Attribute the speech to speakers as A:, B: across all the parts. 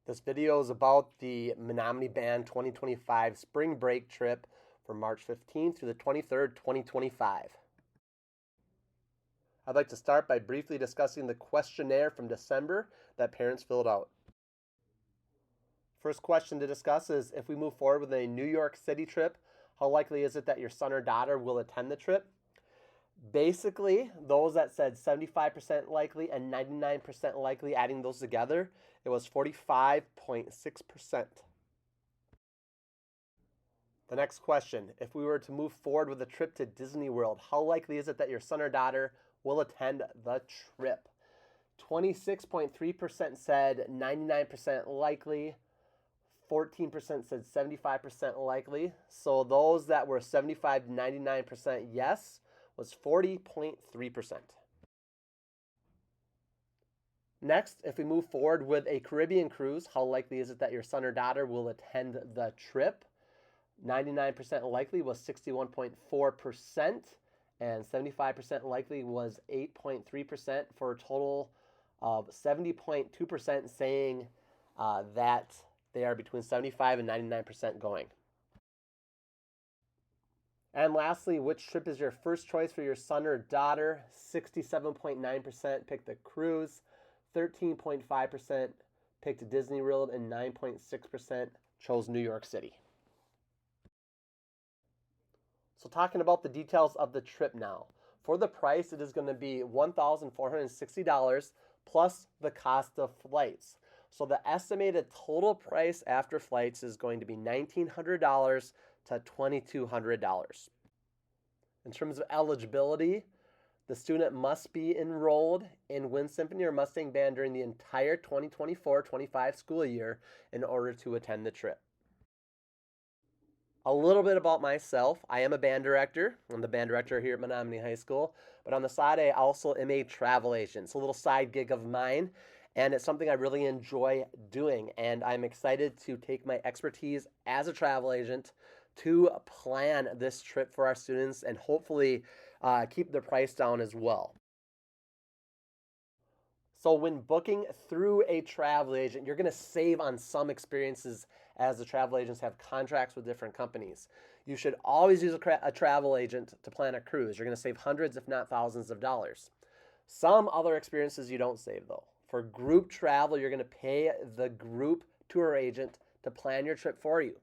A: This video is about the Menominee Band 2025 spring break trip from March 15th through the 23rd, 2025. I'd like to start by briefly discussing the questionnaire from December that parents filled out. First question to discuss is, if we move forward with a New York City trip, how likely is it that your son or daughter will attend the trip? Basically, those that said 75% likely and 99% likely, adding those together, it was 45.6%. The next question, if we were to move forward with a trip to Disney World, how likely is it that your son or daughter will attend the trip? 26.3% said 99% likely. 14% said 75% likely. So those that were 75 to 99% yes was 40.3%. Next, if we move forward with a Caribbean cruise, how likely is it that your son or daughter will attend the trip? 99% likely was 61.4%, and 75% likely was 8.3%, for a total of 70.2% saying that they are between 75 and 99% going. And lastly, which trip is your first choice for your son or daughter? 67.9% picked the cruise, 13.5% picked Disney World, and 9.6% chose New York City. So talking about the details of the trip now. For the price, it is going to be $1,460 plus the cost of flights. So the estimated total price after flights is going to be $1,900 to $2,200. In terms of eligibility, the student must be enrolled in Wind Symphony or Mustang Band during the entire 2024-25 school year in order to attend the trip. A little bit about myself. I am a band director. I'm the band director here at Menominee High School. But on the side, I also am a travel agent. It's a little side gig of mine, and it's something I really enjoy doing. And I'm excited to take my expertise as a travel agent to plan this trip for our students and hopefully keep the price down as well. So when booking through a travel agent, you're going to save on some experiences, as the travel agents have contracts with different companies. You should always use a travel agent to plan a cruise. You're going to save hundreds, if not thousands of dollars. Some other experiences you don't save though. For group travel, you're going to pay the group tour agent to plan your trip for you.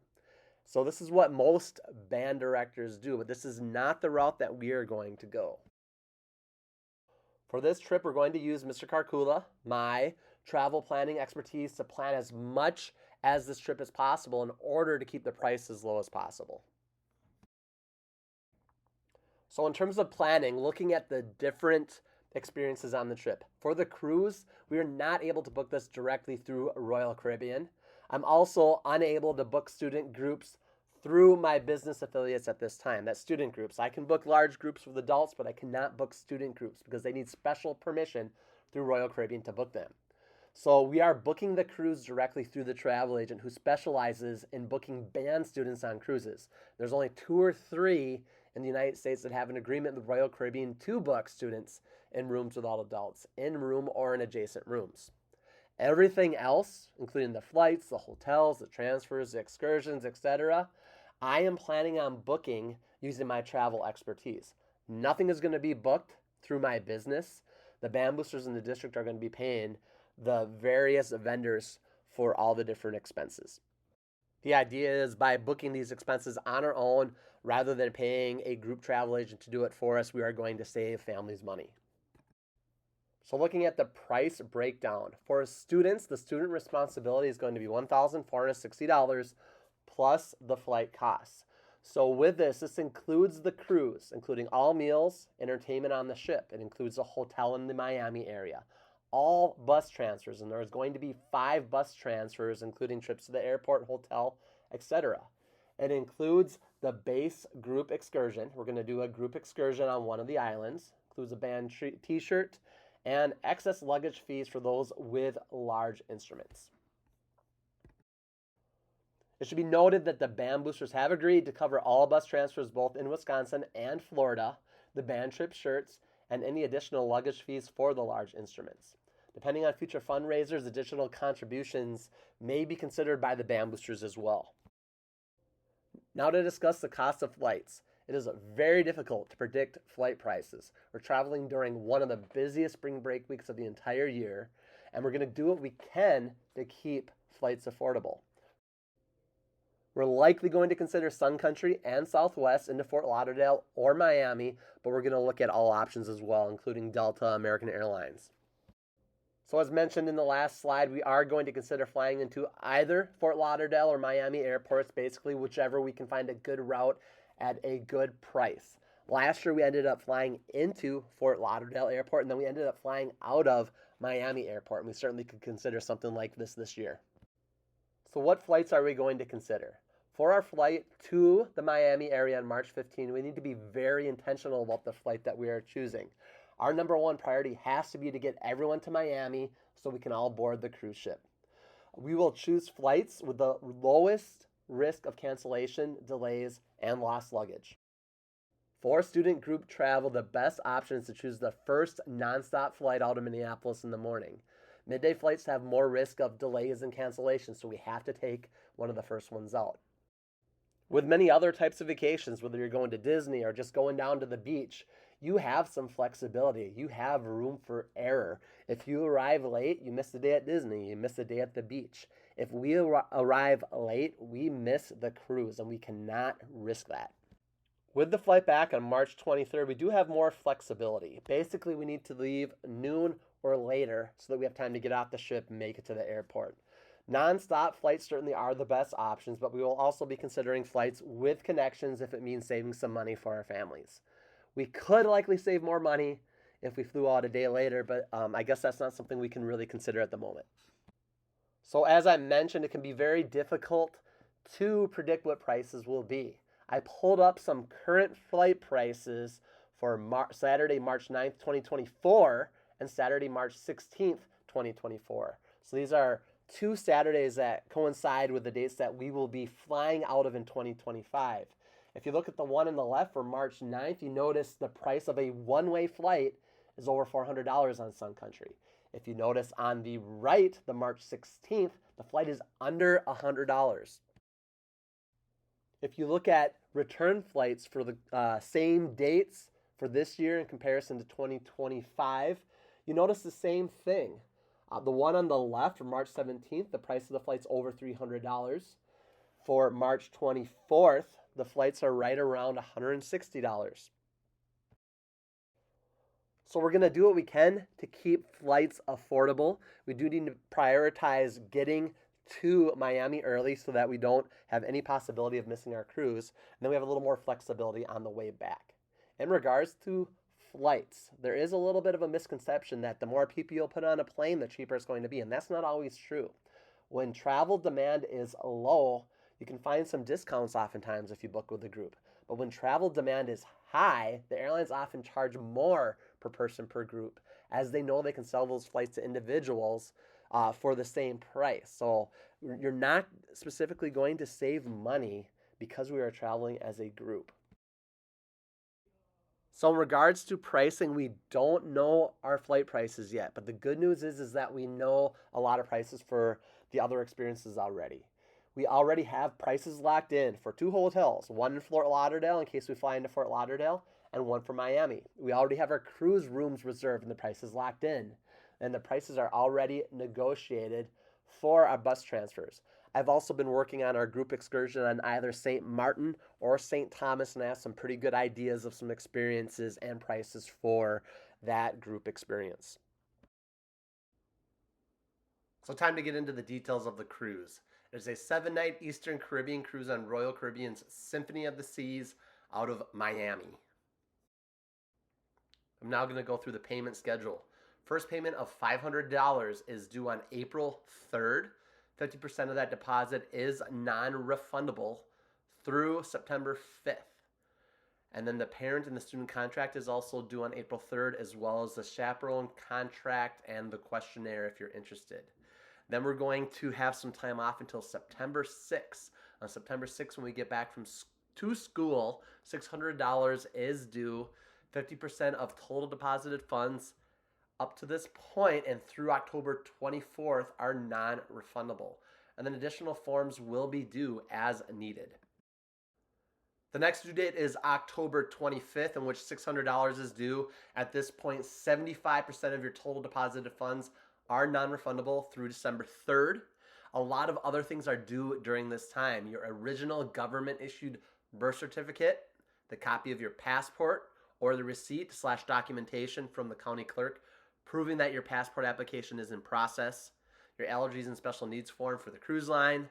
A: So this is what most band directors do, but this is not the route that we are going to go. For this trip, we're going to use Mr. Karkula, my travel planning expertise, to plan as much as this trip as possible in order to keep the price as low as possible. So in terms of planning, looking at the different experiences on the trip. For the cruise, we are not able to book this directly through Royal Caribbean. I'm also unable to book student groups through my business affiliates at this time. That's student groups. I can book large groups with adults, but I cannot book student groups because they need special permission through Royal Caribbean to book them. So we are booking the cruise directly through the travel agent who specializes in booking band students on cruises. There's only 2 or 3 in the United States that have an agreement with Royal Caribbean to book students in rooms with all adults, in room or in adjacent rooms. Everything else, including the flights, the hotels, the transfers, the excursions, etc., I am planning on booking using my travel expertise. Nothing is going to be booked through my business. The band boosters in the district are going to be paying the various vendors for all the different expenses. The idea is, by booking these expenses on our own, rather than paying a group travel agent to do it for us, we are going to save families money. So looking at the price breakdown, for students, the student responsibility is going to be $1,460 plus the flight costs. So with this includes the cruise, including all meals, entertainment on the ship. It includes a hotel in the Miami area, all bus transfers, and there's going to be 5 bus transfers, including trips to the airport, hotel, etc. It includes the base group excursion. We're going to do a group excursion on one of the islands. Includes a band t-shirt and excess luggage fees for those with large instruments. It should be noted that the band boosters have agreed to cover all bus transfers both in Wisconsin and Florida, the band trip shirts, and any additional luggage fees for the large instruments. Depending on future fundraisers, additional contributions may be considered by the band boosters as well. Now to discuss the cost of flights. It is very difficult to predict flight prices. We're traveling during one of the busiest spring break weeks of the entire year, and we're going to do what we can to keep flights affordable. We're likely going to consider Sun Country and Southwest into Fort Lauderdale or Miami, but we're going to look at all options as well, including Delta, American Airlines. So as mentioned in the last slide, we are going to consider flying into either Fort Lauderdale or Miami airports, basically whichever we can find a good route at a good price. Last year, we ended up flying into Fort Lauderdale Airport, and then we ended up flying out of Miami Airport, and we certainly could consider something like this year. So what flights are we going to consider? For our flight to the Miami area on March 15, we need to be very intentional about the flight that we are choosing. Our number one priority has to be to get everyone to Miami so we can all board the cruise ship. We will choose flights with the lowest risk of cancellation, delays, and lost luggage. For student group travel, the best option is to choose the first nonstop flight out of Minneapolis in the morning. Midday flights have more risk of delays and cancellations, so we have to take one of the first ones out. With many other types of vacations, whether you're going to Disney or just going down to the beach, you have some flexibility. You have room for error. If you arrive late, you miss a day at Disney, you miss a day at the beach. If we arrive late, we miss the cruise, and we cannot risk that. With the flight back on March 23rd, we do have more flexibility. Basically, we need to leave noon or later so that we have time to get off the ship and make it to the airport. Non-stop flights certainly are the best options, but we will also be considering flights with connections if it means saving some money for our families. We could likely save more money if we flew out a day later, but I guess that's not something we can really consider at the moment. So as I mentioned, it can be very difficult to predict what prices will be. I pulled up some current flight prices for Saturday, March 9th, 2024 and Saturday, March 16th, 2024. So these are two Saturdays that coincide with the dates that we will be flying out of in 2025. If you look at the one on the left for March 9th, you notice the price of a one-way flight is over $400 on Sun Country. If you notice on the right, the March 16th, the flight is under $100. If you look at return flights for the same dates for this year in comparison to 2025, you notice the same thing. The one on the left for March 17th, the price of the flight's over $300. For March 24th, the flights are right around $160. So we're going to do what we can to keep flights affordable. We do need to prioritize getting to Miami early so that we don't have any possibility of missing our cruise. And then we have a little more flexibility on the way back. In regards to flights, there is a little bit of a misconception that the more people you'll put on a plane, the cheaper it's going to be. And that's not always true. When travel demand is low, you can find some discounts oftentimes if you book with a group. But when travel demand is high, the airlines often charge more per person per group, as they know they can sell those flights to individuals for the same price. So you're not specifically going to save money because we are traveling as a group. So in regards to pricing, we don't know our flight prices yet, but the good news is that we know a lot of prices for the other experiences already. We already have prices locked in for two hotels, one in Fort Lauderdale in case we fly into Fort Lauderdale, and one for Miami. We already have our cruise rooms reserved and the prices locked in, and the prices are already negotiated for our bus transfers. I've also been working on our group excursion on either St. Martin or St. Thomas, and I have some pretty good ideas of some experiences and prices for that group experience. So time to get into the details of the cruise. There's a 7-night Eastern Caribbean cruise on Royal Caribbean's Symphony of the Seas out of Miami. I'm now going to go through the payment schedule. First payment of $500 is due on April 3rd. 50% of that deposit is non-refundable through September 5th. And then the parent and the student contract is also due on April 3rd, as well as the chaperone contract and the questionnaire if you're interested. Then we're going to have some time off until September 6th. On September 6th, when we get back to school, $600 is due. 50% of total deposited funds up to this point and through October 24th are non-refundable. And then additional forms will be due as needed. The next due date is October 25th, in which $600 is due. At this point, 75% of your total deposited funds are non-refundable through December 3rd. A lot of other things are due during this time. Your original government-issued birth certificate, the copy of your passport, or the receipt/documentation from the county clerk proving that your passport application is in process, your allergies and special needs form for the cruise line,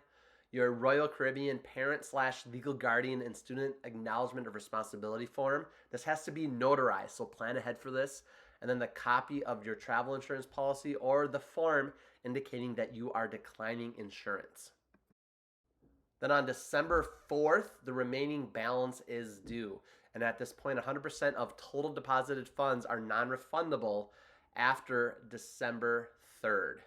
A: your Royal Caribbean parent/legal guardian and student acknowledgement of responsibility form. This has to be notarized, so plan ahead for this. And then the copy of your travel insurance policy or the form indicating that you are declining insurance. Then on December 4th, the remaining balance is due. And at this point, 100% of total deposited funds are non-refundable after December 3rd.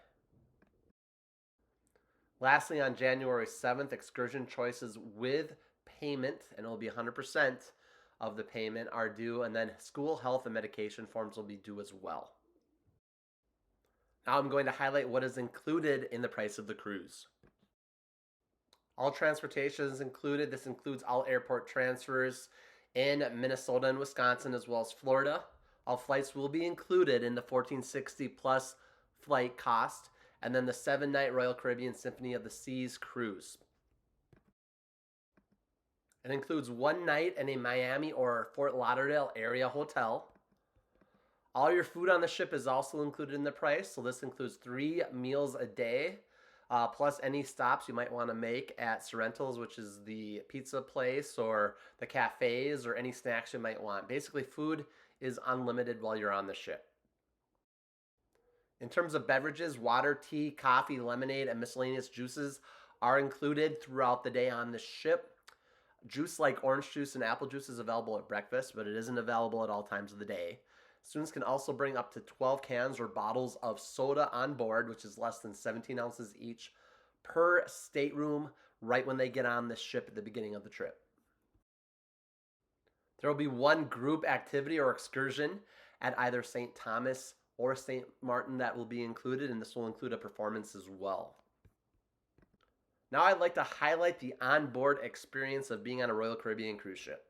A: Lastly, on January 7th, excursion choices with payment, and it will be 100% of the payment, are due, and then school, health, and medication forms will be due as well. Now I'm going to highlight what is included in the price of the cruise. All transportation is included. This includes all airport transfers in Minnesota and Wisconsin, as well as Florida. All flights will be included in the $1,460 plus flight cost, and then the 7-night Royal Caribbean Symphony of the Seas cruise. It includes 1 night in a Miami or Fort Lauderdale area hotel. All your food on the ship is also included in the price, so this includes 3 meals a day, plus any stops you might want to make at Sorrento's, which is the pizza place, or the cafes, or any snacks you might want. Basically, food is unlimited while you're on the ship. In terms of beverages, water, tea, coffee, lemonade, and miscellaneous juices are included throughout the day on the ship. Juice like orange juice and apple juice is available at breakfast, but it isn't available at all times of the day. Students can also bring up to 12 cans or bottles of soda on board, which is less than 17 ounces each, per stateroom right when they get on the ship at the beginning of the trip. There will be 1 group activity or excursion at either St. Thomas or St. Martin that will be included, and this will include a performance as well. Now I'd like to highlight the onboard experience of being on a Royal Caribbean cruise ship.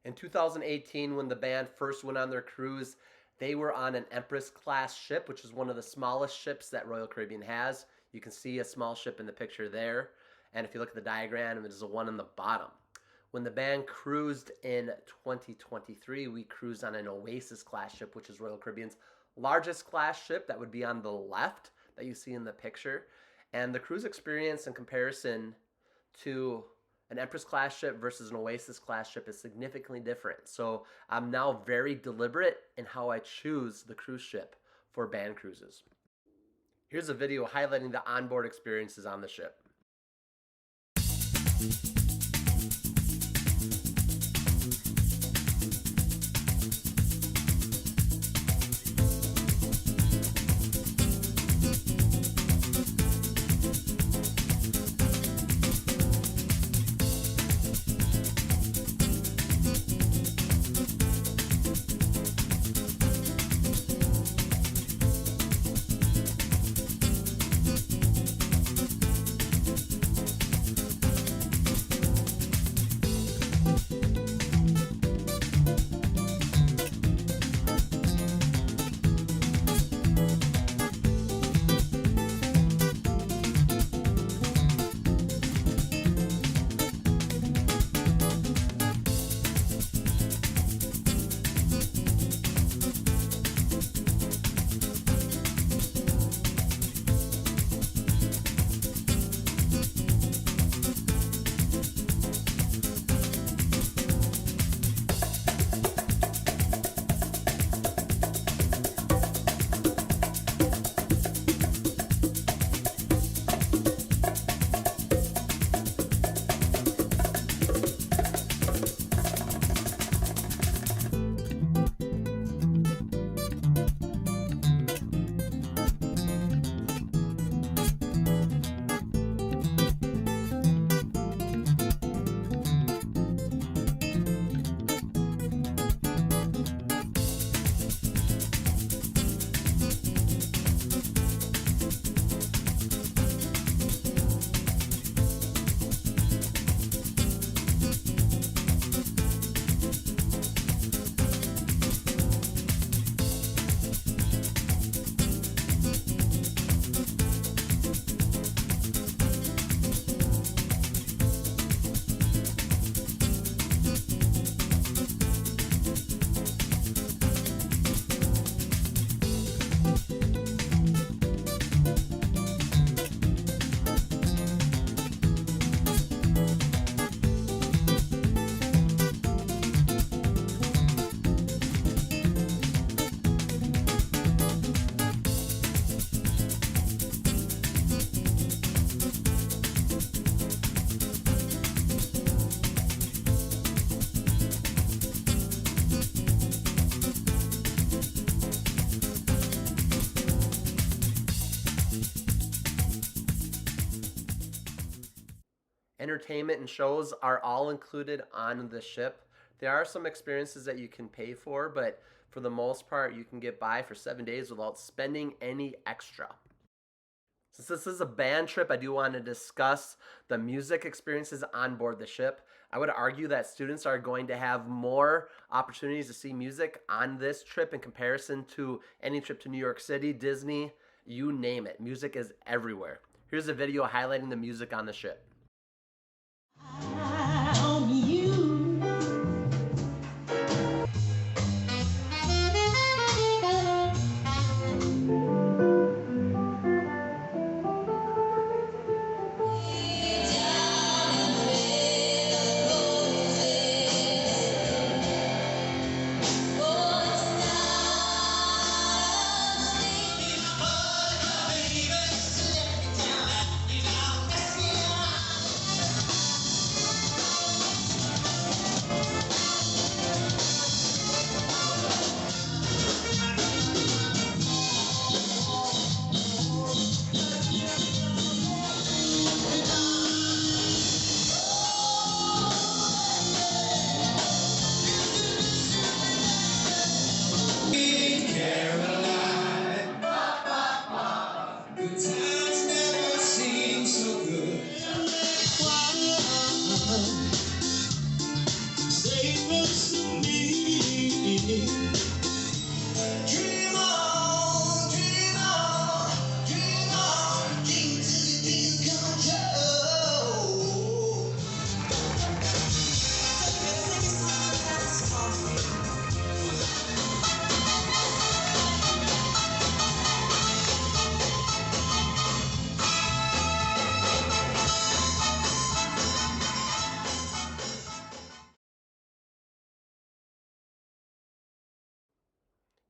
A: In 2018, when the band first went on their cruise, they were on an Empress class ship, which is one of the smallest ships that Royal Caribbean has. You can see a small ship in the picture there. And if you look at the diagram, it is a 1 on the bottom. When the band cruised in 2023, we cruised on an Oasis class ship, which is Royal Caribbean's largest class ship. That would be on the left that you see in the picture. And the cruise experience in comparison to an Empress class ship versus an Oasis class ship is significantly different. So I'm now very deliberate in how I choose the cruise ship for band cruises. Here's a video highlighting the onboard experiences on the ship. Entertainment and shows are all included on the ship. There are some experiences that you can pay for, but for the most part, you can get by for 7 days without spending any extra. Since this is a band trip, I do want to discuss the music experiences on board the ship. I would argue that students are going to have more opportunities to see music on this trip in comparison to any trip to New York City, Disney, you name it. Music is everywhere. Here's a video highlighting the music on the ship.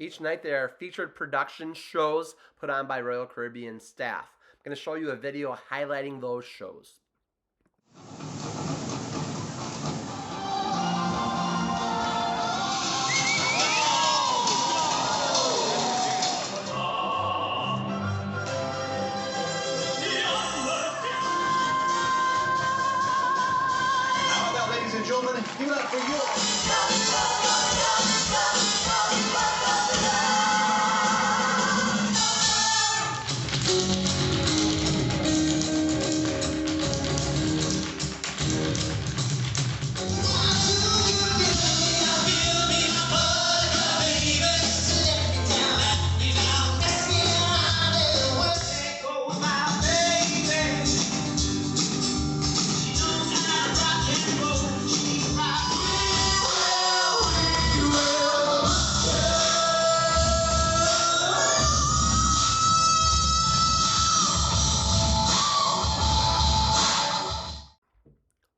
A: Each night there are featured production shows put on by Royal Caribbean staff. I'm going to show you a video highlighting those shows.
B: How about, ladies and gentlemen, give it up for you.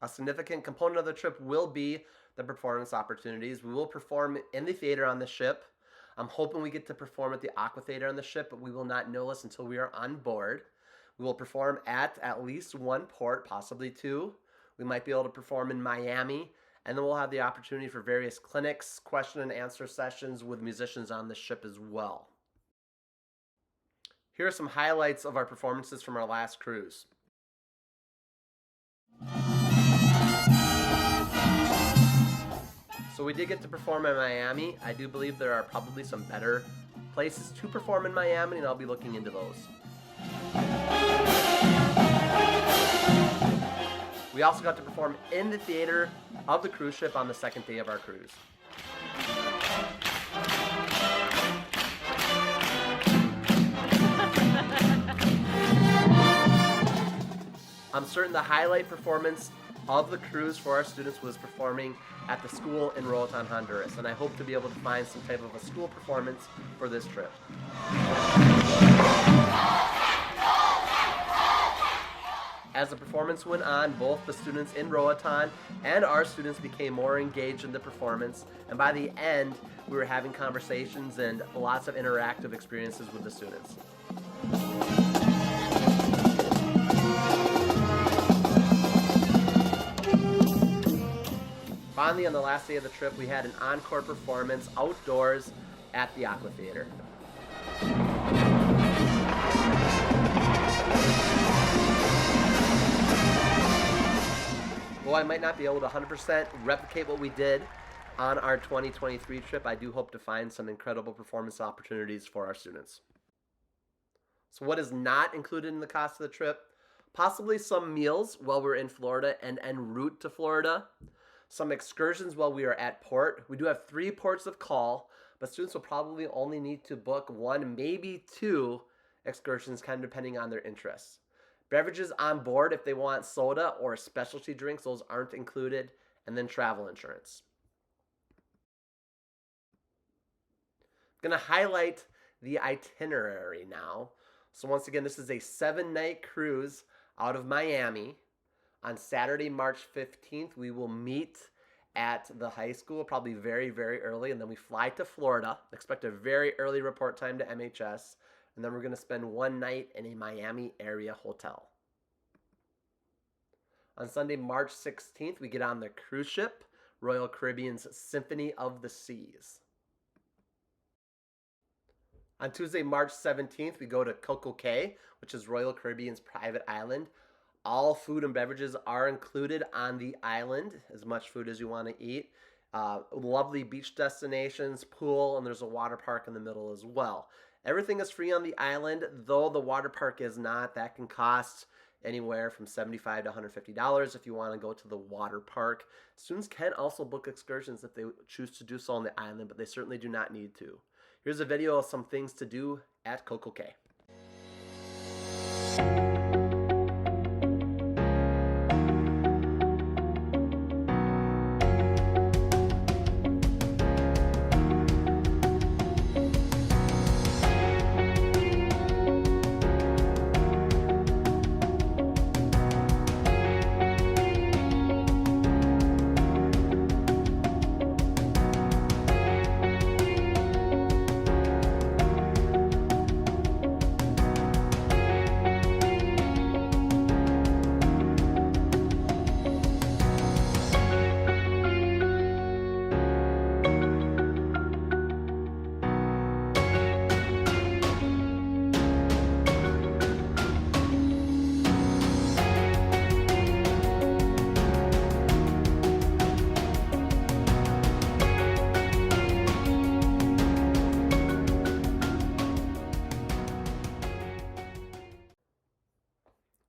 A: A significant component of the trip will be the performance opportunities. We will perform in the theater on the ship. I'm hoping we get to perform at the Aqua Theater on the ship, but we will not know this until we are on board. We will perform at least one port, possibly two. We might be able to perform in Miami, and then we'll have the opportunity for various clinics, question and answer sessions with musicians on the ship as well. Here are some highlights of our performances from our last cruise. So we did get to perform in Miami. I do believe there are probably some better places to perform in Miami, and I'll be looking into those. We also got to perform in the theater of the cruise ship on the second day of our cruise. I'm certain the highlight performance of the cruise for our students was performing at the school in Roatan, Honduras, and I hope to be able to find some type of a school performance for this trip. As the performance went on, both the students in Roatan and our students became more engaged in the performance, and by the end, we were having conversations and lots of interactive experiences with the students. Finally, on the last day of the trip, we had an encore performance outdoors at the Aqua Theater. I might not be able to 100% replicate what we did on our 2023 trip, I do hope to find some incredible performance opportunities for our students. So what is not included in the cost of the trip? Possibly some meals while we're in Florida and en route to Florida. Some excursions while we are at port. We do have 3 ports of call, but students will probably only need to book 1, maybe 2 excursions, kind of depending on their interests. Beverages on board, if they want soda or specialty drinks, those aren't included. And then travel insurance. I'm going to highlight the itinerary now. So once again, this is a 7-night cruise out of Miami. On Saturday, March 15th, we will meet at the high school, probably very, very early, and then we fly to Florida. Expect a very early report time to MHS, and then we're going to spend 1 night in a Miami area hotel. On Sunday, March 16th, we get on the cruise ship, Royal Caribbean's Symphony of the Seas. On Tuesday, March 17th, we go to Coco Cay, which is Royal Caribbean's private island. All food and beverages are included on the island, as much food as you want to eat. Lovely beach destinations, pool, and there's a water park in the middle as well. Everything is free on the island, though the water park is not. That can cost anywhere from $75 to $150 if you want to go to the water park. Students can also book excursions if they choose to do so on the island, but they certainly do not need to. Here's a video of some things to do at Coco Cay.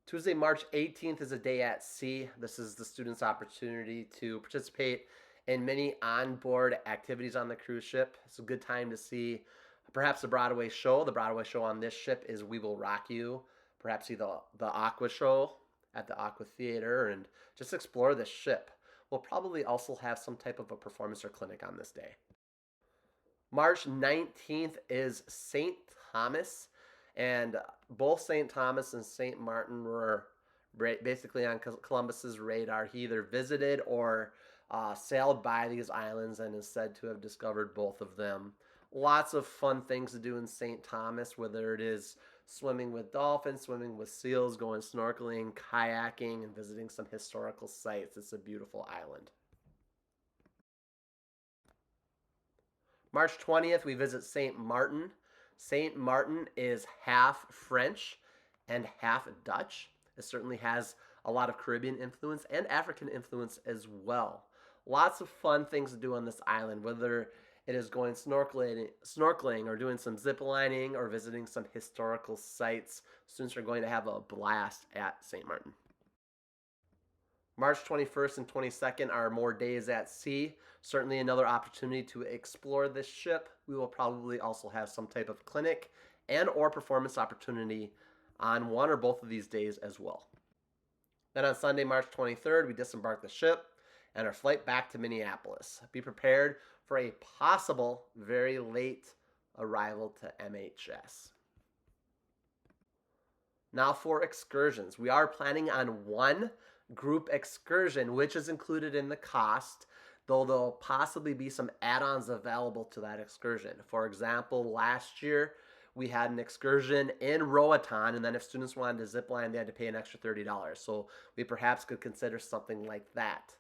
A: Tuesday, March 18th is a day at sea. This is the students' opportunity to participate in many onboard activities on the cruise ship. It's a good time to see perhaps a Broadway show. The Broadway show on this ship is We Will Rock You. Perhaps see the Aqua show at the Aqua Theater and just explore this ship. We'll probably also have some type of a performance or clinic on this day. March 19th is St. Thomas. And both St. Thomas and St. Martin were basically on Columbus's radar. He either visited or sailed by these islands and is said to have discovered both of them. Lots of fun things to do in St. Thomas, whether it is swimming with dolphins, swimming with seals, going snorkeling, kayaking, and visiting some historical sites. It's a beautiful island. March 20th, we visit St. Martin. St. Martin is half French and half Dutch. It certainly has a lot of Caribbean influence and African influence as well. Lots of fun things to do on this island, whether it is going snorkeling or doing some zip lining or visiting some historical sites. Students are going to have a blast at St. Martin. March 21st and 22nd are more days at sea. Certainly another opportunity to explore this ship. We will probably also have some type of clinic and or performance opportunity on one or both of these days as well. Then on Sunday, March 23rd, we disembark the ship and our flight back to Minneapolis. Be prepared for a possible very late arrival to MHS. Now for excursions. We are planning on one group excursion, which is included in the cost, though there'll possibly be some add-ons available to that excursion. For example, last year we had an excursion in Roatan, and then if students wanted to zip line, they had to pay an extra $30. So we perhaps could consider something like that.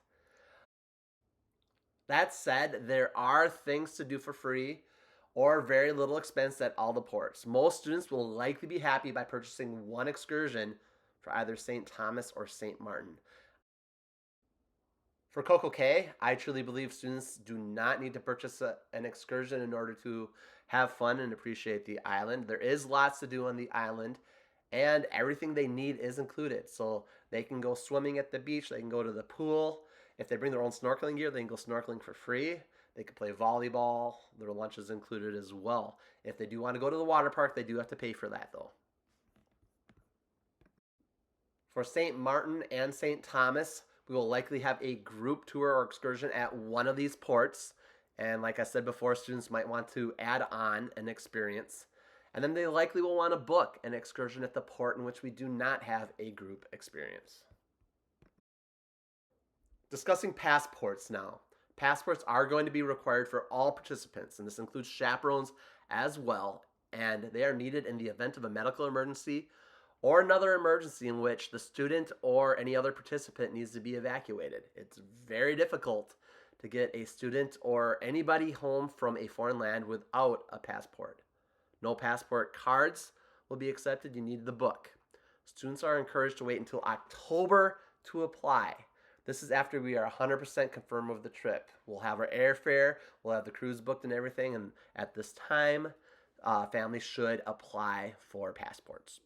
A: That said, there are things to do for free or very little expense at all the ports. Most students will likely be happy by purchasing one excursion for either St. Thomas or St. Martin. For Coco Cay, I truly believe students do not need to purchase an excursion in order to have fun and appreciate the island. There is lots to do on the island, and everything they need is included. So they can go swimming at the beach, they can go to the pool. If they bring their own snorkeling gear, they can go snorkeling for free. They can play volleyball. Their lunch is included as well. If they do want to go to the water park, they do have to pay for that though. For St. Martin and St. Thomas, we will likely have a group tour or excursion at one of these ports. And like I said before, students might want to add on an experience. And then they likely will want to book an excursion at the port in which we do not have a group experience. Discussing passports now. Passports are going to be required for all participants, and this includes chaperones as well, and they are needed in the event of a medical emergency or another emergency in which the student or any other participant needs to be evacuated. It's very difficult to get a student or anybody home from a foreign land without a passport. No passport cards will be accepted. You need the book. Students are encouraged to wait until October to apply. This is after we are 100% confirmed with the trip. We'll have our airfare, we'll have the cruise booked and everything, and at this time, families should apply for passports.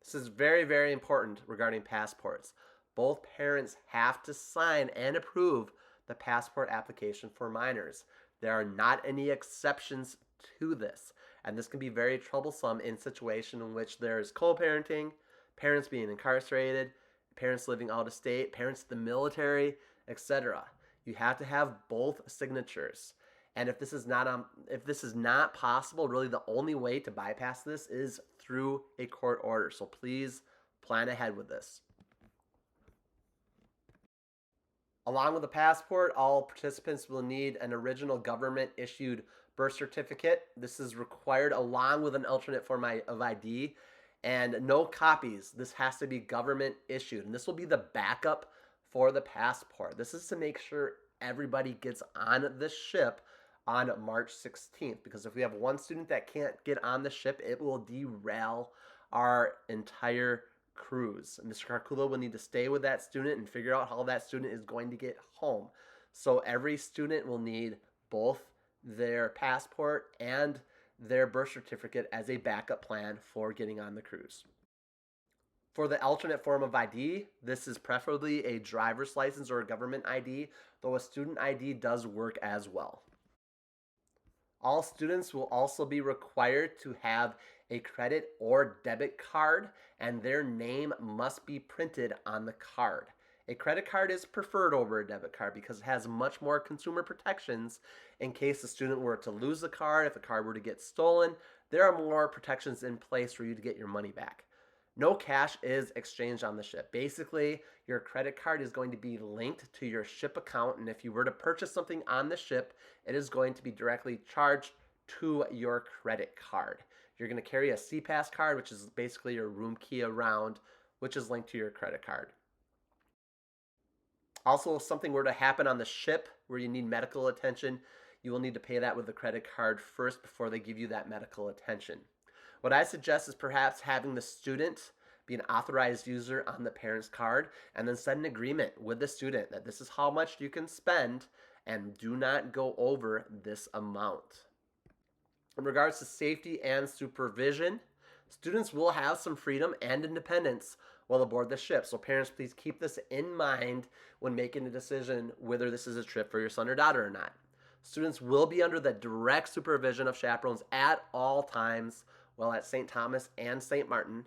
A: This is very, very important regarding passports. Both parents have to sign and approve the passport application for minors. There are not any exceptions to this, and this can be very troublesome in situations in which there is co-parenting, parents being incarcerated, parents living out of state, parents in the military, etc. You have to have both signatures. And if this is not possible, really the only way to bypass this is through a court order. So please plan ahead with this. Along with the passport, all participants will need an original government-issued birth certificate. This is required along with an alternate form of ID, and no copies. This has to be government issued, and this will be the backup for the passport. This is to make sure everybody gets on the ship on March 16th, because if we have one student that can't get on the ship, it will derail our entire cruise. Mr. Carculo will need to stay with that student and figure out how that student is going to get home. So every student will need both their passport and their birth certificate as a backup plan for getting on the cruise. For the alternate form of ID, this is preferably a driver's license or a government ID, though a student ID does work as well. All students will also be required to have a credit or debit card, and their name must be printed on the card. A credit card is preferred over a debit card because it has much more consumer protections in case the student were to lose the card. If the card were to get stolen, there are more protections in place for you to get your money back. No cash is exchanged on the ship. Basically, your credit card is going to be linked to your ship account, and if you were to purchase something on the ship, it is going to be directly charged to your credit card. You're going to carry a CPass card, which is basically your room key around, which is linked to your credit card. Also, if something were to happen on the ship where you need medical attention, you will need to pay that with the credit card first before they give you that medical attention. What I suggest is perhaps having the student be an authorized user on the parent's card, and then set an agreement with the student that this is how much you can spend and do not go over this amount. In regards to safety and supervision, students will have some freedom and independence while aboard the ship. So parents, please keep this in mind when making a decision whether this is a trip for your son or daughter or not. Students will be under the direct supervision of chaperones at all times while at St. Thomas and St. Martin,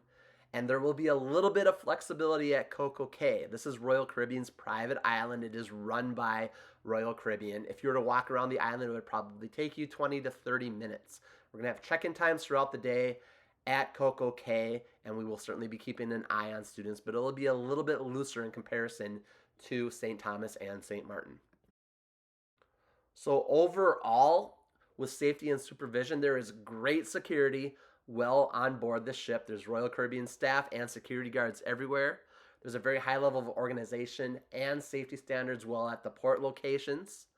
A: and there will be a little bit of flexibility at Coco Cay. This is Royal Caribbean's private island. It is run by Royal Caribbean. If you were to walk around the island, it would probably take you 20 to 30 minutes. We're going to have check-in times throughout the day at Coco Cay, and we will certainly be keeping an eye on students, but it'll be a little bit looser in comparison to St. Thomas and St. Martin. So overall, with safety and supervision, there is great security well on board the ship. There's Royal Caribbean staff and security guards everywhere. There's a very high level of organization and safety standards while at the port locations.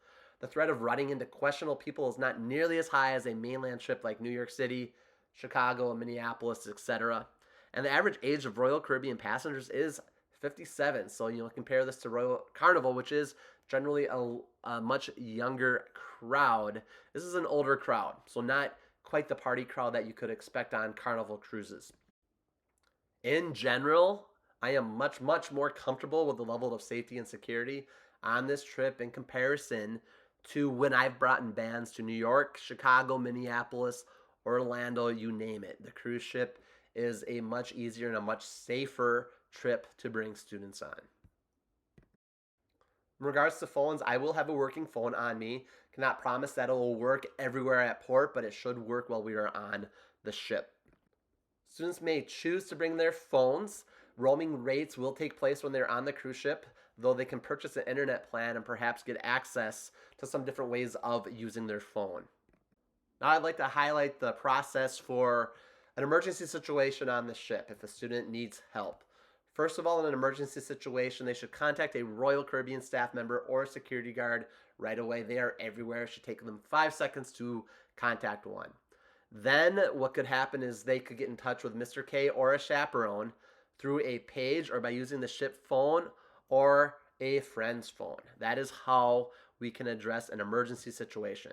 A: The threat of running into questionable people is not nearly as high as a mainland trip like New York City, Chicago, Minneapolis, etc. And the average age of Royal Caribbean passengers is 57. So, compare this to Royal Carnival, which is generally a much younger crowd. This is an older crowd, so not quite the party crowd that you could expect on Carnival cruises. In general, I am much, much more comfortable with the level of safety and security on this trip in comparison to when I've brought in bands to New York, Chicago, Minneapolis, Orlando, you name it. The cruise ship is a much easier and a much safer trip to bring students on. In regards to phones, I will have a working phone on me. Cannot promise that it will work everywhere at port, but it should work while we are on the ship. Students may choose to bring their phones. Roaming rates will take place when they're on the cruise ship, though they can purchase an internet plan and perhaps get access to some different ways of using their phone. Now I'd like to highlight the process for an emergency situation on the ship if a student needs help. First of all, in an emergency situation, they should contact a Royal Caribbean staff member or a security guard right away. They are everywhere. It should take them 5 seconds to contact one. Then what could happen is they could get in touch with Mr. K or a chaperone through a page or by using the ship phone or a friend's phone. That is how we can address an emergency situation.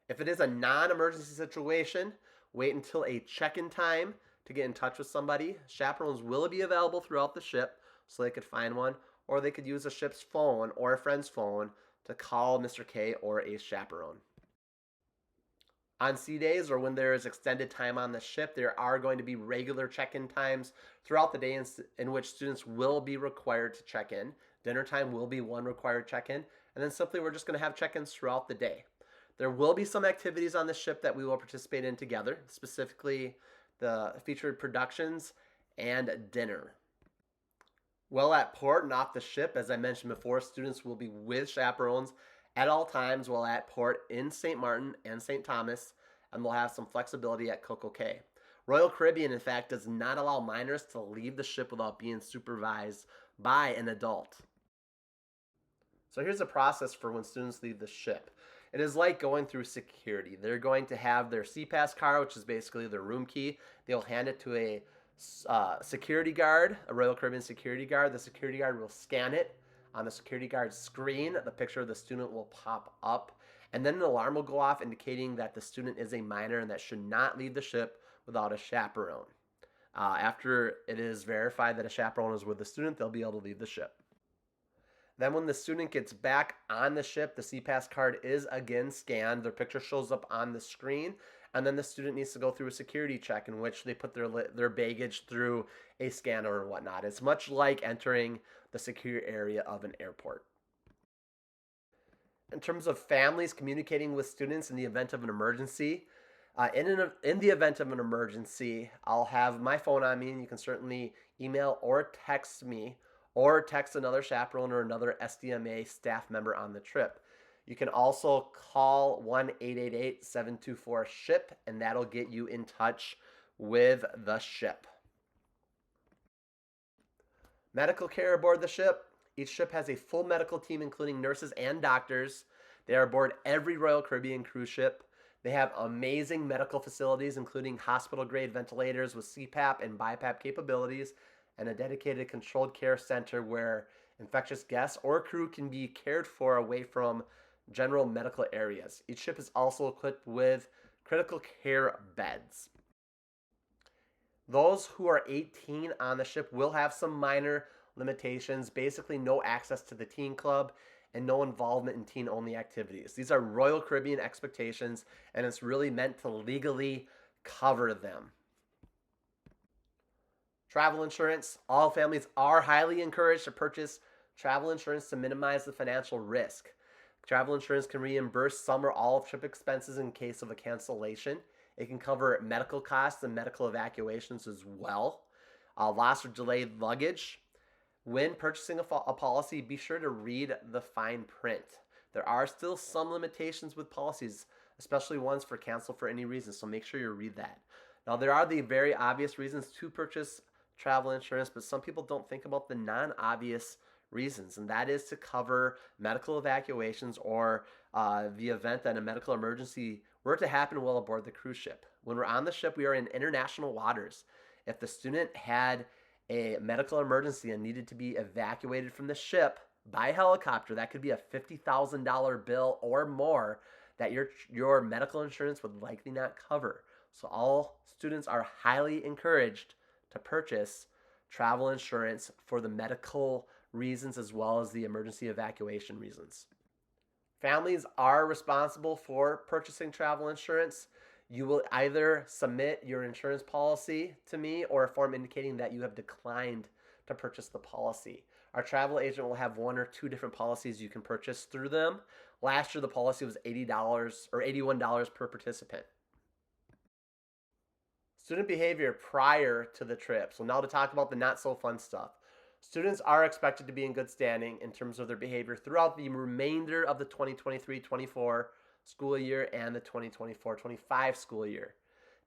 A: If it is a non-emergency situation, wait until a check-in time to get in touch with somebody. Chaperones will be available throughout the ship, so they could find one, or they could use a ship's phone or a friend's phone to call Mr. K or a chaperone. On sea days or when there is extended time on the ship, there are going to be regular check-in times throughout the day in which students will be required to check in. Dinner time will be one required check-in, and then simply we're just going to have check-ins throughout the day. There will be some activities on the ship that we will participate in together, specifically the featured productions and dinner. While at port and off the ship, as I mentioned before, students will be with chaperones at all times while at port in St. Martin and St. Thomas, and we'll have some flexibility at Coco Cay. Royal Caribbean, in fact, does not allow minors to leave the ship without being supervised by an adult. So here's the process for when students leave the ship. It is like going through security. They're going to have their CPAS card, which is basically their room key. They'll hand it to a security guard, a Royal Caribbean security guard. The security guard will scan it. On the security guard's screen, the picture of the student will pop up, and then an alarm will go off indicating that the student is a minor and that should not leave the ship without a chaperone. After it is verified that a chaperone is with the student, they'll be able to leave the ship. Then when the student gets back on the ship, the CPAS card is again scanned. Their picture shows up on the screen, and then the student needs to go through a security check in which they put their baggage through a scanner or whatnot. It's much like entering the secure area of an airport. In terms of families communicating with students in the event of an emergency, in the event of an emergency, I'll have my phone on me, and you can certainly email or text me, or text another chaperone or another SDMA staff member on the trip. You can also call 1-888-724-SHIP, and that'll get you in touch with the ship. Medical care aboard the ship. Each ship has a full medical team, including nurses and doctors. They are aboard every Royal Caribbean cruise ship. They have amazing medical facilities, including hospital-grade ventilators with CPAP and BiPAP capabilities, and a dedicated controlled care center where infectious guests or crew can be cared for away from general medical areas. Each ship is also equipped with critical care beds. Those who are 18 on the ship will have some minor limitations, basically no access to the teen club and no involvement in teen-only activities. These are Royal Caribbean expectations, and it's really meant to legally cover them. Travel insurance. All families are highly encouraged to purchase travel insurance to minimize the financial risk. Travel insurance can reimburse some or all of trip expenses in case of a cancellation. It can cover medical costs and medical evacuations as well. Lost or delayed luggage. When purchasing a policy, be sure to read the fine print. There are still some limitations with policies, especially ones for cancel for any reason, so make sure you read that. Now, there are the very obvious reasons to purchase travel insurance, but some people don't think about the non-obvious reasons, and that is to cover medical evacuations or the event that a medical emergency were to happen while aboard the cruise ship. When we're on the ship, we are in international waters. If the student had a medical emergency and needed to be evacuated from the ship by helicopter, that could be a $50,000 bill or more that your medical insurance would likely not cover. So all students are highly encouraged to purchase travel insurance for the medical reasons as well as the emergency evacuation reasons. Families are responsible for purchasing travel insurance. You will either submit your insurance policy to me or a form indicating that you have declined to purchase the policy. Our travel agent will have one or two different policies you can purchase through them. Last year, the policy was $80 or $81 per participant. Student behavior prior to the trip. So now to talk about the not so fun stuff. Students are expected to be in good standing in terms of their behavior throughout the remainder of the 2023-24 school year and the 2024-25 school year.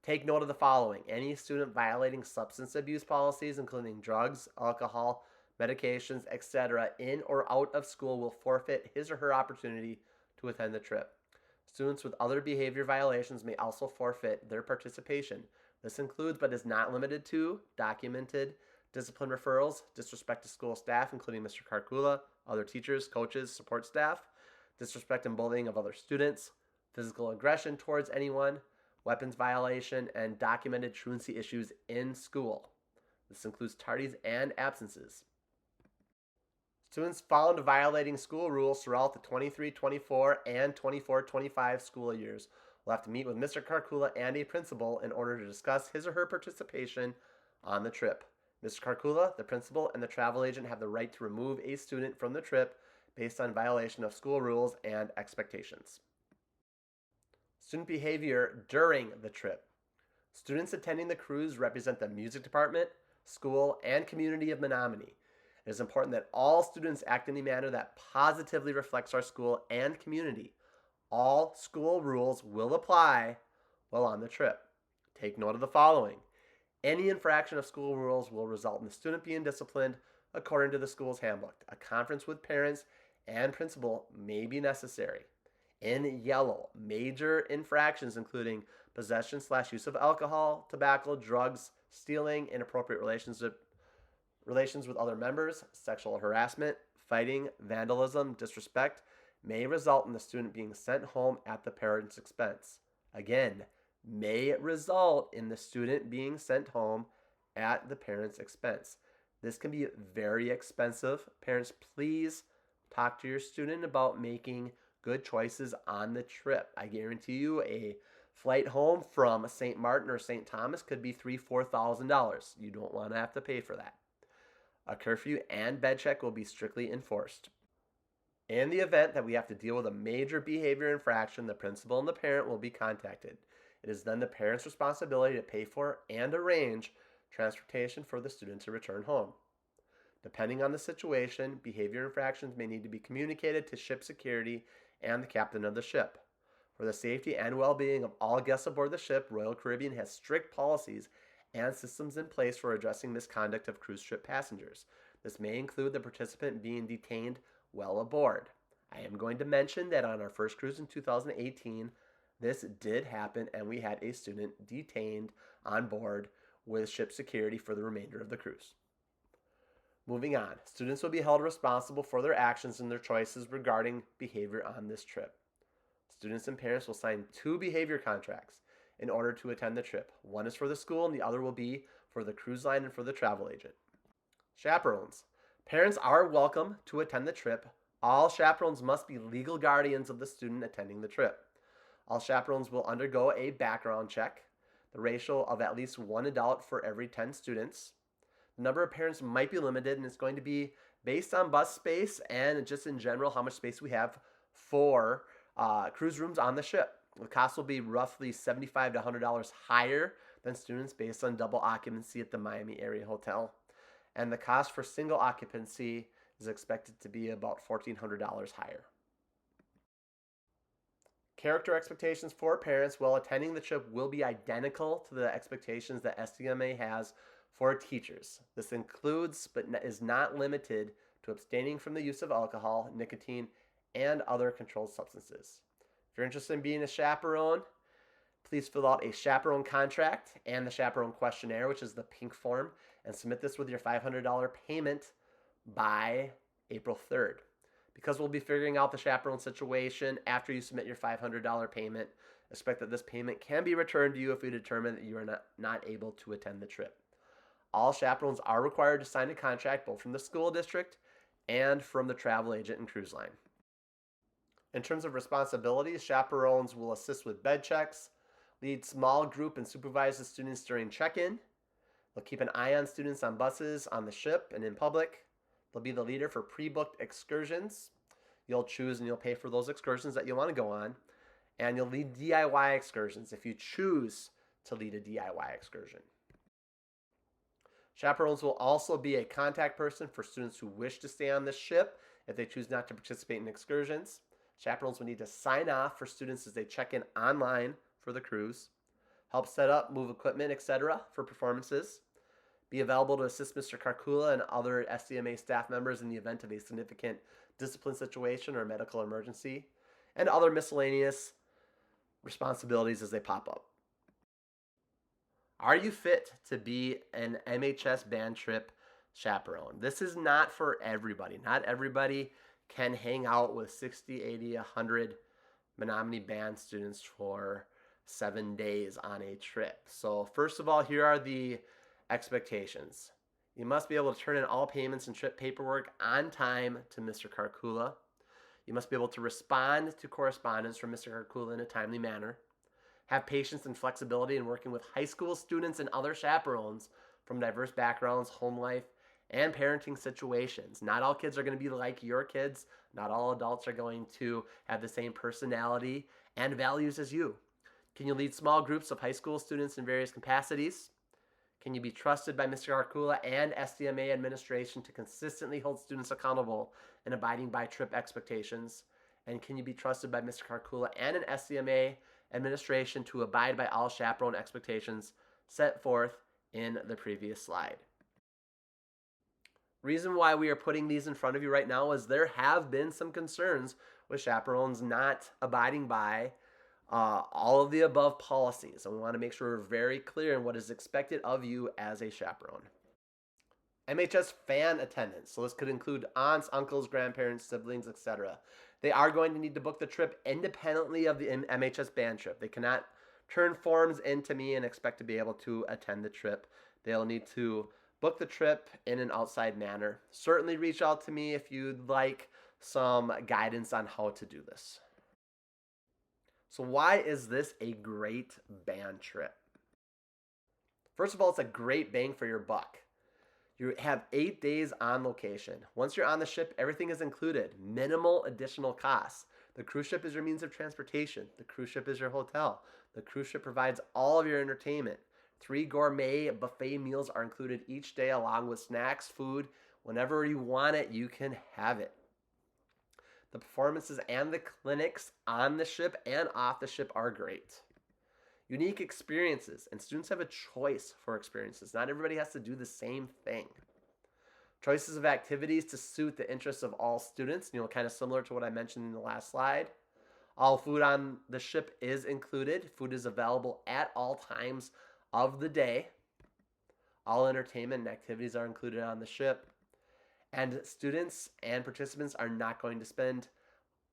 A: Take note of the following. Any student violating substance abuse policies, including drugs, alcohol, medications, etc., in or out of school will forfeit his or her opportunity to attend the trip. Students with other behavior violations may also forfeit their participation. This includes, but is not limited to, documented discipline referrals, disrespect to school staff, including Mr. Karkula, other teachers, coaches, support staff, disrespect and bullying of other students, physical aggression towards anyone, weapons violation, and documented truancy issues in school. This includes tardies and absences. Students found violating school rules throughout the 23-24 and 24-25 school years will have to meet with Mr. Karkula and a principal in order to discuss his or her participation on the trip. Mr. Karkula, the principal, and the travel agent have the right to remove a student from the trip based on violation of school rules and expectations. Student behavior during the trip. Students attending the cruise represent the music department, school, and community of Menominee. It is important that all students act in a manner that positively reflects our school and community. All school rules will apply while on the trip. Take note of the following. Any infraction of school rules will result in the student being disciplined according to the school's handbook. A conference with parents and principal may be necessary. In yellow, major infractions including possession/use of alcohol, tobacco, drugs, stealing, inappropriate relations with other members, sexual harassment, fighting, vandalism, disrespect may result in the student being sent home at the parent's expense. Again, may result in the student being sent home at the parent's expense. This can be very expensive. Parents, please talk to your student about making good choices on the trip. I guarantee you a flight home from St. Martin or St. Thomas could be $3,000-$4,000. You don't want to have to pay for that. A curfew and bed check will be strictly enforced. In the event that we have to deal with a major behavior infraction, the principal and the parent will be contacted. It is then the parent's responsibility to pay for and arrange transportation for the student to return home. Depending on the situation, behavior infractions may need to be communicated to ship security and the captain of the ship. For the safety and well-being of all guests aboard the ship, Royal Caribbean has strict policies and systems in place for addressing misconduct of cruise ship passengers. This may include the participant being detained while aboard. I am going to mention that on our first cruise in 2018, this did happen and we had a student detained on board with ship security for the remainder of the cruise. Moving on, students will be held responsible for their actions and their choices regarding behavior on this trip. Students and parents will sign 2 behavior contracts in order to attend the trip. One is for the school and the other will be for the cruise line and for the travel agent. Chaperones. Parents are welcome to attend the trip. All chaperones must be legal guardians of the student attending the trip. All chaperones will undergo a background check, the ratio of at least 1 adult for every 10 students. The number of parents might be limited and it's going to be based on bus space and just in general how much space we have for cruise rooms on the ship. The cost will be roughly $75 to $100 higher than students based on double occupancy at the Miami area hotel. And the cost for single occupancy is expected to be about $1,400 higher. Character expectations for parents while attending the trip will be identical to the expectations that SDMA has for teachers. This includes, but is not limited to, abstaining from the use of alcohol, nicotine, and other controlled substances. If you're interested in being a chaperone, Please fill out a chaperone contract and the chaperone questionnaire, which is the pink form, and submit this with your $500 payment by April 3rd. Because we'll be figuring out the chaperone situation after you submit your $500 payment, expect that this payment can be returned to you if we determine that you are not able to attend the trip. All chaperones are required to sign a contract both from the school district and from the travel agent and cruise line. In terms of responsibilities, chaperones will assist with bed checks, lead small group and supervise the students during check-in. They'll keep an eye on students on buses, on the ship, and in public. They'll be the leader for pre-booked excursions. You'll choose and you'll pay for those excursions that you want to go on. And you'll lead DIY excursions if you choose to lead a DIY excursion. Chaperones will also be a contact person for students who wish to stay on the ship if they choose not to participate in excursions. Chaperones will need to sign off for students as they check in online for the cruise, help set up, move equipment, etc. for performances, be available to assist Mr. Karkula and other SDMA staff members in the event of a significant discipline situation or medical emergency, and other miscellaneous responsibilities as they pop up. Are you fit to be an MHS band trip chaperone? This is not for everybody. Not everybody can hang out with 60, 80, 100 Menominee band students for 7 days on a trip. So first of all, here are the expectations. You must be able to turn in all payments and trip paperwork on time to Mr. Karkula. You must be able to respond to correspondence from Mr. Karkula in a timely manner. Have patience and flexibility in working with high school students and other chaperones from diverse backgrounds, home life, and parenting situations. Not all kids are going to be like your kids. Not all adults are going to have the same personality and values as you. Can you lead small groups of high school students in various capacities? Can you be trusted by Mr. Karkula and SDMA administration to consistently hold students accountable in abiding by trip expectations? And can you be trusted by Mr. Karkula and an SDMA administration to abide by all chaperone expectations set forth in the previous slide? Reason why we are putting these in front of you right now is there have been some concerns with chaperones not abiding by all of the above policies, and we want to make sure we're very clear in what is expected of you as a chaperone. MHS fan attendance, so this could include aunts, uncles, grandparents, siblings, etc. They are going to need to book the trip independently of the MHS band trip. They cannot turn forms into me and expect to be able to attend the trip. They'll need to book the trip in an outside manner. Certainly reach out to me if you'd like some guidance on how to do this. So why is this a great band trip? First of all, it's a great bang for your buck. You have 8 days on location. Once you're on the ship, everything is included. Minimal additional costs. The cruise ship is your means of transportation. The cruise ship is your hotel. The cruise ship provides all of your entertainment. 3 gourmet buffet meals are included each day along with snacks, food. Whenever you want it, you can have it. The performances and the clinics on the ship and off the ship are great. Unique experiences, and students have a choice for experiences. Not everybody has to do the same thing. Choices of activities to suit the interests of all students, kind of similar to what I mentioned in the last slide. All food on the ship is included. Food is available at all times of the day. All entertainment and activities are included on the ship. And students and participants are not going to spend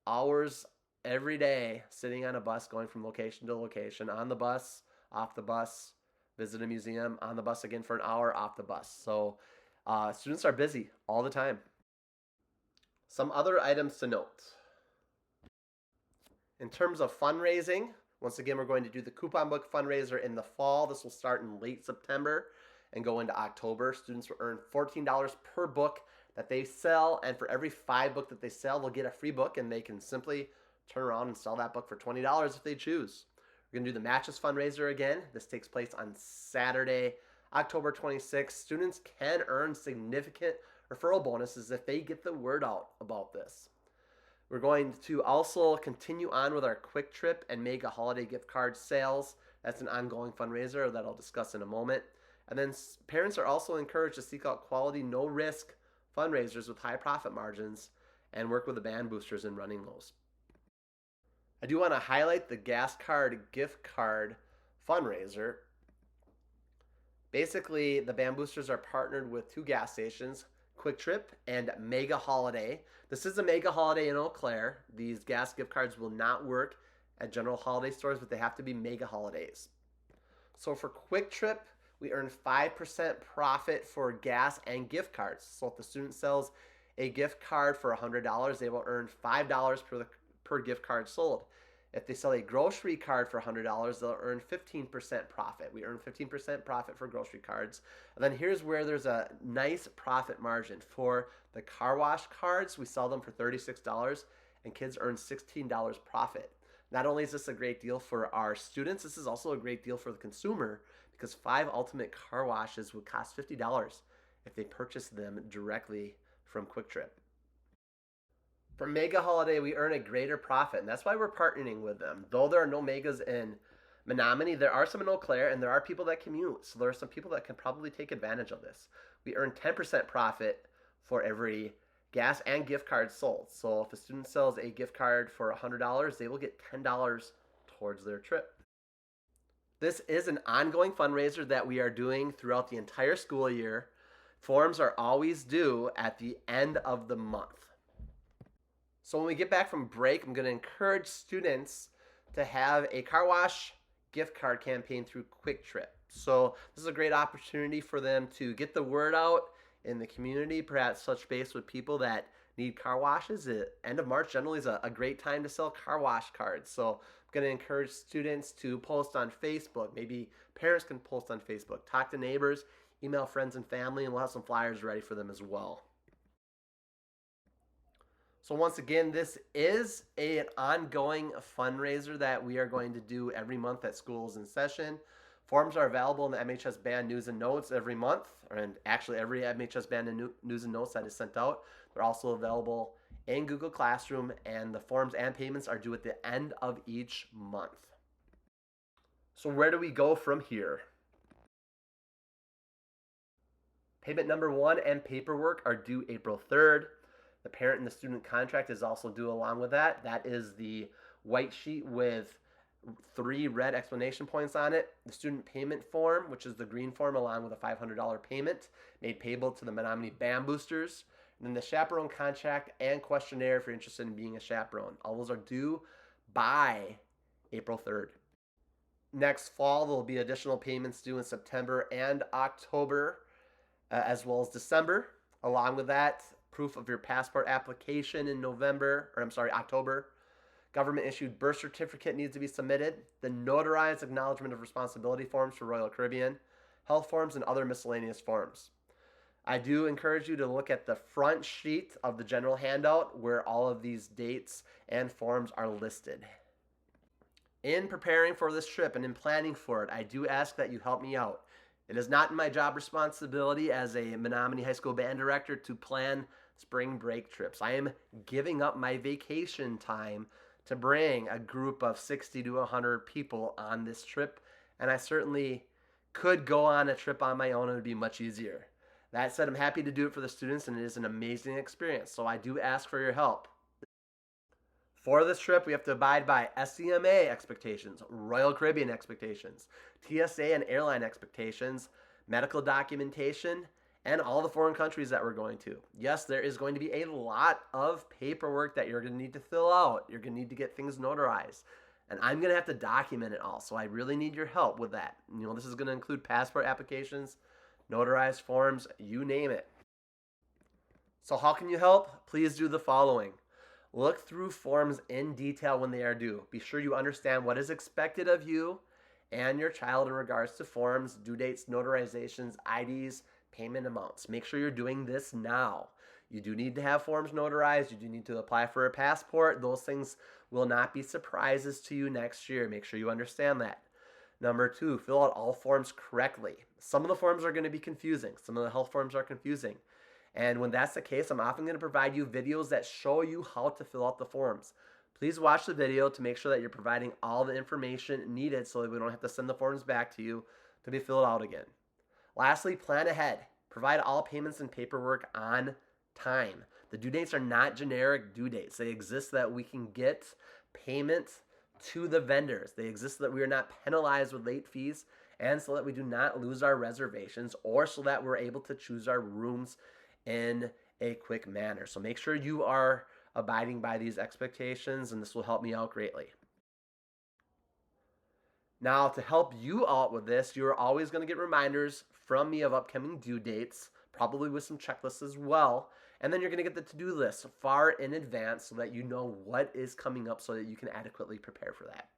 A: hours every day sitting on a bus going from location to location, on the bus, off the bus, visit a museum, on the bus again for an hour, off the bus. So students are busy all the time. Some other items to note. In terms of fundraising, once again, we're going to do the coupon book fundraiser in the fall. This will start in late September and go into October. Students will earn $14 per book that they sell, and for every 5 book that they sell, they'll get a free book, and they can simply turn around and sell that book for $20 if they choose. We're going to do the Matches fundraiser again. This takes place on Saturday, October 26th. Students can earn significant referral bonuses if they get the word out about this. We're going to also continue on with our Quick Trip and Mega Holiday gift card sales. That's an ongoing fundraiser that I'll discuss in a moment. And then parents are also encouraged to seek out quality, no-risk fundraisers with high profit margins and work with the band boosters in running those. I do want to highlight the gas card gift card fundraiser. Basically, the Band Boosters are partnered with 2 gas stations, Quick Trip and Mega Holiday. This is a Mega Holiday in Eau Claire. These gas gift cards will not work at general holiday stores, but they have to be Mega Holidays. So for Quick Trip, we earn 5% profit for gas and gift cards. So if the student sells a gift card for $100, they will earn $5 per gift card sold. If they sell a grocery card for $100, they'll earn 15% profit. We earn 15% profit for grocery cards. And then here's where there's a nice profit margin. For the car wash cards, we sell them for $36 and kids earn $16 profit. Not only is this a great deal for our students, this is also a great deal for the consumer because 5 ultimate car washes would cost $50 if they purchase them directly from Quick Trip. For Mega Holiday, we earn a greater profit, and that's why we're partnering with them. Though there are no Megas in Menominee, there are some in Eau Claire, and there are people that commute. So there are some people that can probably take advantage of this. We earn 10% profit for every gas and gift card sold. So if a student sells a gift card for $100, they will get $10 towards their trip. This is an ongoing fundraiser that we are doing throughout the entire school year. Forms are always due at the end of the month. So when we get back from break, I'm going to encourage students to have a car wash gift card campaign through Quick Trip. So this is a great opportunity for them to get the word out in the community, perhaps touch base with people that need car washes. The end of March generally is a great time to sell car wash cards. So I'm going to encourage students to post on Facebook. Maybe parents can post on Facebook. Talk to neighbors, email friends and family, and we'll have some flyers ready for them as well. So once again, this is an ongoing fundraiser that we are going to do every month at schools in session. Forms are available in the MHS Band News and Notes every month, and actually every MHS Band News and Notes that is sent out. They're also available in Google Classroom, and the forms and payments are due at the end of each month. So where do we go from here? Payment number 1 and paperwork are due April 3rd. The parent and the student contract is also due along with that. That is the white sheet with 3 red explanation points on it. The student payment form, which is the green form, along with a $500 payment made payable to the Menominee Band Boosters. And then the chaperone contract and questionnaire if you're interested in being a chaperone. All those are due by April 3rd. Next fall, there will be additional payments due in September and October, as well as December. Along with that, proof of your passport application in October. Government issued birth certificate needs to be submitted. The notarized acknowledgement of responsibility forms for Royal Caribbean, health forms, and other miscellaneous forms. I do encourage you to look at the front sheet of the general handout where all of these dates and forms are listed. In preparing for this trip and in planning for it, I do ask that you help me out. It is not my job responsibility as a Menominee High School band director to plan spring break trips. I am giving up my vacation time to bring a group of 60 to 100 people on this trip, and I certainly could go on a trip on my own. It would be much easier. That said, I'm happy to do it for the students, and it is an amazing experience, so I do ask for your help. For this trip, we have to abide by SCMA expectations, Royal Caribbean expectations, TSA and airline expectations, medical documentation, and all the foreign countries that we're going to. Yes, there is going to be a lot of paperwork that you're going to need to fill out. You're going to need to get things notarized. And I'm going to have to document it all, so I really need your help with that. This is going to include passport applications, notarized forms, you name it. So how can you help? Please do the following. Look through forms in detail when they are due. Be sure you understand what is expected of you and your child in regards to forms, due dates, notarizations, IDs, payment amounts. Make sure you're doing this now. You do need to have forms notarized. You do need to apply for a passport. Those things will not be surprises to you next year. Make sure you understand that. Number 2, fill out all forms correctly. Some of the forms are going to be confusing. Some of the health forms are confusing. And when that's the case, I'm often going to provide you videos that show you how to fill out the forms. Please watch the video to make sure that you're providing all the information needed so that we don't have to send the forms back to you to be filled out again. Lastly, plan ahead. Provide all payments and paperwork on time. The due dates are not generic due dates. They exist so that we can get payment to the vendors. They exist so that we are not penalized with late fees and so that we do not lose our reservations or so that we're able to choose our rooms in a quick manner. So make sure you are abiding by these expectations, and this will help me out greatly. Now, to help you out with this, you're always going to get reminders from me of upcoming due dates, probably with some checklists as well. And then you're going to get the to-do list far in advance so that you know what is coming up so that you can adequately prepare for that.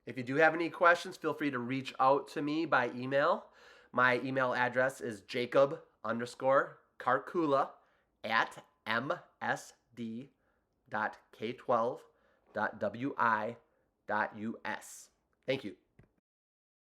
A: If you do have any questions, feel free to reach out to me by email. My email address is jacob_karkula@msd.k12.wi.us. Thank you.